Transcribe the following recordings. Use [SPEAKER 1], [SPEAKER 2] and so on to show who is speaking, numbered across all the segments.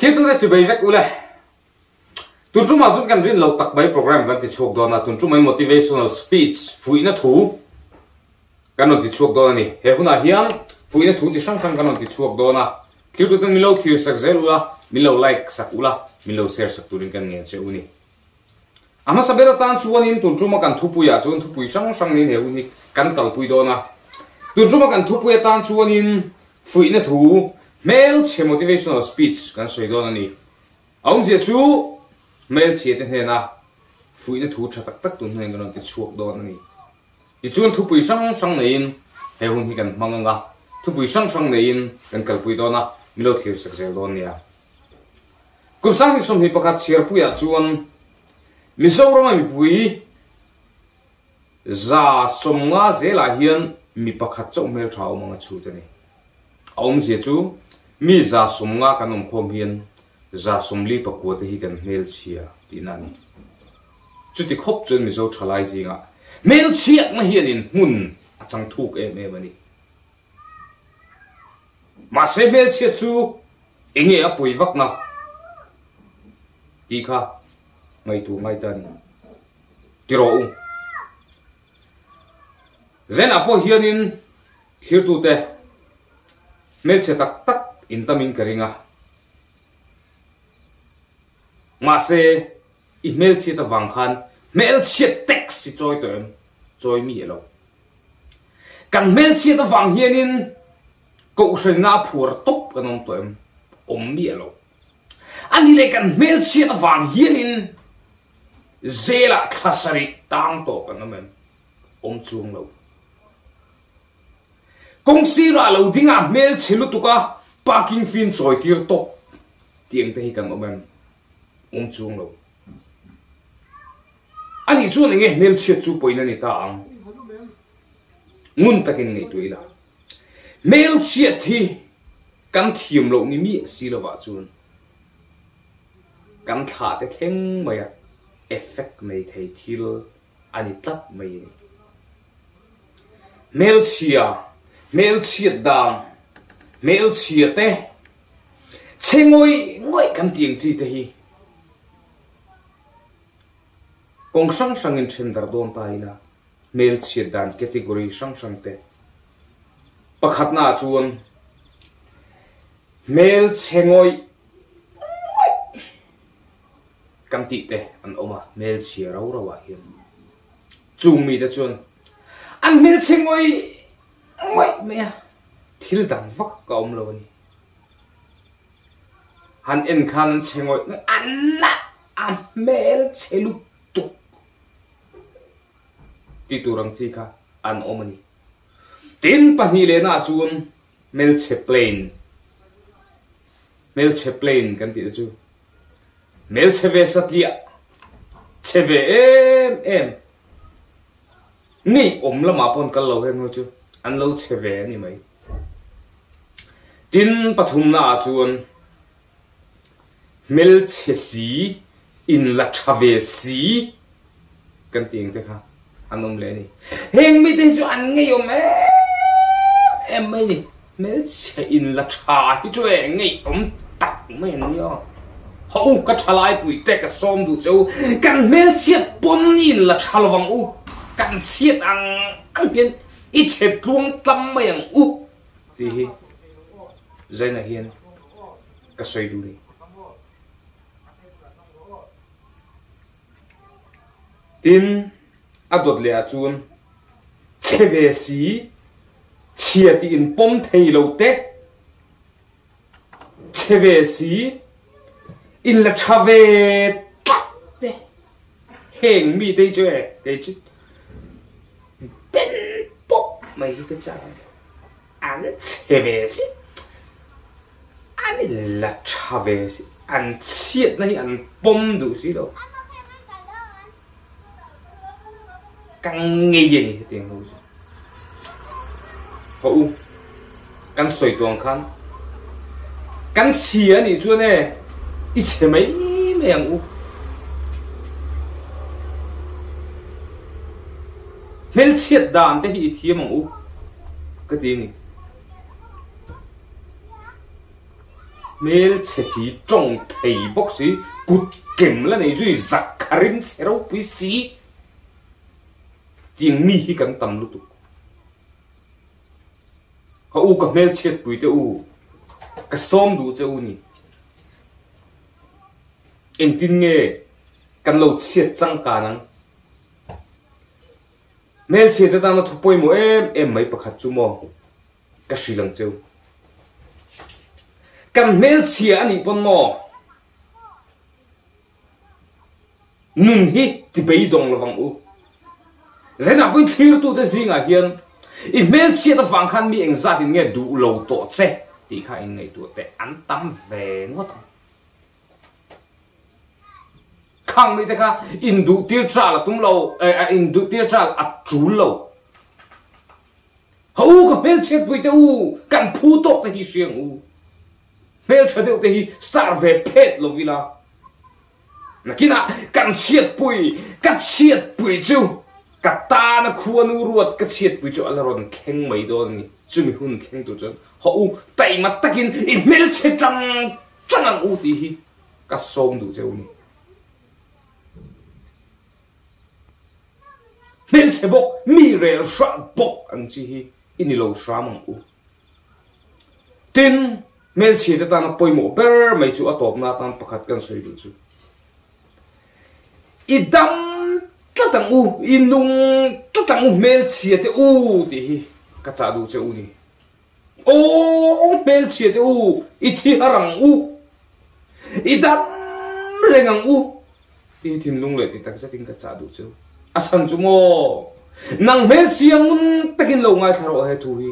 [SPEAKER 1] khi tôi đã chỉ bày vẽ u này tuần trung mà chúng cần riêng lâu tắc bấy program gần thì chuộc đó là tuần trung mấy motivational speech Fuihna thú gần nó thì chuộc đó này hệ hôm nay hiếm Fuihna thú chỉ sang gần nó thì chuộc đó là khi tôi đang lâu khi sạc zero là mình lâu like sạc u là mình lâu share sạc tuần cần nghe chơi u này ama sabera tan suanin tuần trung mà cần thu bùi à chuan thu bùi sang nên hệ u này cần tal bùi đó là tuần trung mà cần thu bùi tan suanin Fuihna thú Hmelchhe motivational speech kan soi do nani ông je chu Hmelchhe te hena Fuihna thu tha tak tak tun hen kan ti chuak do nani ti chuan thu pui sang nein he hun hi kan manganga thu pui sang nein kan kal pui do na milo thir sak zel do nia kum sang ni som hi pakhat chiar pui a chuan mi zo ro mi pui za som nga zela hian mi pakhat chau mel thau manga chu te ni ông je chu mi za sum nga kanom khom hian za sum li pakwa te hi kan Hmelchhe ti nani chuti khop chun mi zo thalai zinga Hmelchhe ma hian in hun achang thuk em ani ma se Hmelchhe chu enge a pui vak na ti kha mai tu mai tan ki ro zen apo hian in khir tu te Hmelchhe tak tak in tamin karinga ma se I Hmelchhe ta wang khan Hmelchhe text si choi toem choi mi elo kan Hmelchhe ta wang hianin ko na phur top kanom toem mi elo ani le kan Hmelchhe ta wang hianin zela thasari tang to kanomem chung lo kong si ra lo dinga Hmelchhe lu tuka parking fin choi kir top tiang te hi kan omem chung lo ani chu nge Hmelchhe chu poina ni ta ang ngun takin nei tuila Hmelchhe thi kan thiam lo ni mi si lo wa chun kan tha te theng maya effect mai thei thil ani tap mai ni Hmelchhe dang Hmelchhe te chengoi ngoi kan tiang chi te hi kong sang in chendar don taina Hmelchhe dan category sang te pakhat na chuan Hmelchhe ngoi kan ti te an oma Hmelchhe rawa hian chung mi te chuan an Hmelchhe ngoi me thil dan vak ka om lo ni han en khan chengoi anna a Hmelchhe lu tu ti turang chi kha an omani tin pani le na chuan Hmelchhe plain kan ti chu Hmelchhe ve satlia cheve em ni om lama pon kal lo he ngo chu an lo cheve ni mai tin pathum na chuan Hmelchhe si in la thave si kan ting te kha anom le ni heng mi te chu an ngei om em mai ni Hmelchhe in la tha hi chu ngei om tak mai ni yo ho ka thalai pui te ka som du chu kan Hmelchhe pon in la thalwang u kan siat ang hian I chet luang tlam mai ang u ti hi zaina hian ka soi du ni tin adot le a chun cheve si chiati in pom thei lo te cheve si in la chave te heng mi te che te chi pen pop mai cái cha an cheve si an la chave si an chiat na hi an pom du si lo căng nghe gì này tiền hậu hậu căng soi tuồng khăn căng xìa này chưa nè ít chế mấy mèng u Hmelchhe đàn thế hi thiêm mong u cái gì này Hmelchhe si trong thầy bốc si cút kềm là này duy giặc karim sẽ đâu quý si tiếng mi hi cần tầm lúc tục họ u cả Hmelchhe quý te u cả xóm đủ cho u nhỉ em tin nghe cần lâu chết trăng cả năng Hmelchhe te ta nó thu bôi mồ em mấy bậc hạt chú mò cả xì lăng châu cần Hmelchhe anh ý bọn mò nun hi thì bây dong là vang u giải nào cũng thiếu tu để gì ngà hiền Hmelchhe ta vang khăn mi anh gia đình nghe đủ lâu tổ xe thì khai anh này tuổi để ăn tắm về nó tao khang mi ta ka in đủ tiêu trả là tung lâu in đủ tiêu trả là chú lâu hậu cả Hmelchhe tuổi te u cần phu tộc te hi siêng u Hmelchhe te hi start về pet lo vila nãy kia cần chiết bụi chú cả ta nó khuôn u ruột cái chiết bụi chú là rồi khen mấy đó này chú mình hun khen tụi chân họ u tay mặt ta kia Hmelchhe trăng ăn u tí hi cả xôm đủ chú này Hmelchhe bốc mi rèl sạ bốc anh chi hi in lâu sạ mong u tin Hmelchhe ta nó bôi mồ bер mấy chú ở top na tan pakhat kan soi đủ chú idam tất tang u inung tất tang u Hmelchhe te u ti ka cha du che u ni o Hmelchhe te u ithi harang u idam rengang u ti thim lung le ti tak sa ting ka cha du che asan chu mo nang Hmelchhe ngun takin lo ngai tharo he thu hi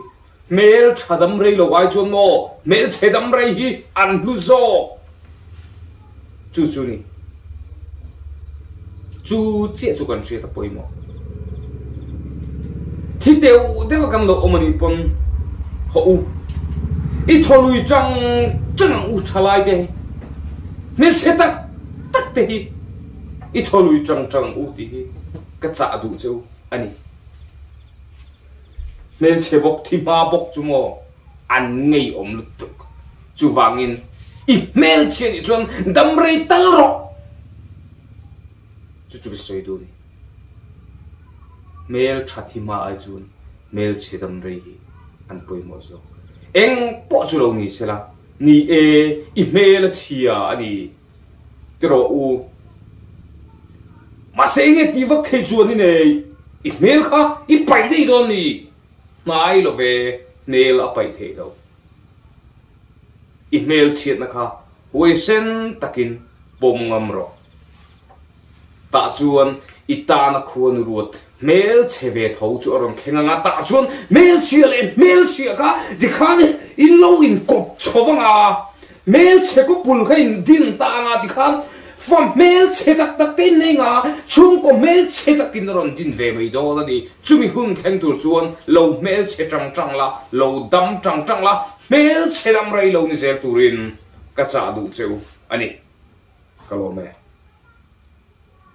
[SPEAKER 1] Hmelchhe dam rei lo ai chon mo Hmelchhe dam rei hi an lu zo chu chu ni chú chết chú cần chơi tập bơi mò thì đều cầm đồ ôm anh pon họ u ít thôi lui trăng trăng u trả lại cái Hmelchhe tắc thì ít thôi lui trăng u thì cái trả đủ chứ anh Hmelchhe bốc thì ba bốc chú mò anh ngay ôm lụt tục chú vàng in Hmelchhe thì chọn đâm rây tal rồi chú biết soi đồ đi Hmelchhe thì mà ai chun Hmelchhe đâm rây anh bôi mồ zo em bỏ chú lâu ni xe la ni Hmelchhe anh cái rồi u mà sẽ nghe tí vấp khai chuồn đi này Hmelchhe bảy đây đó ni mà ai lo về Hmelchhe bảy thế đâu Hmelchhe na kha huay sen takin bom ngam ro ta chuan ita na khuan ruột Hmelchhe về thấu chu ron khenga nga ta chuan Hmelchhe ka dikhani in lo in kop chowanga Hmelchhe ko pul kha in din ta nga dikhan from Hmelchhe tak tin nei nga chung ko Hmelchhe takin ron din ve mai do la ni chumi hun theng tur chuan lo Hmelchhe trăng la lo dam trăng la Hmelchhe dam rai lo ni zel turin ka cha du cheu ani kalo me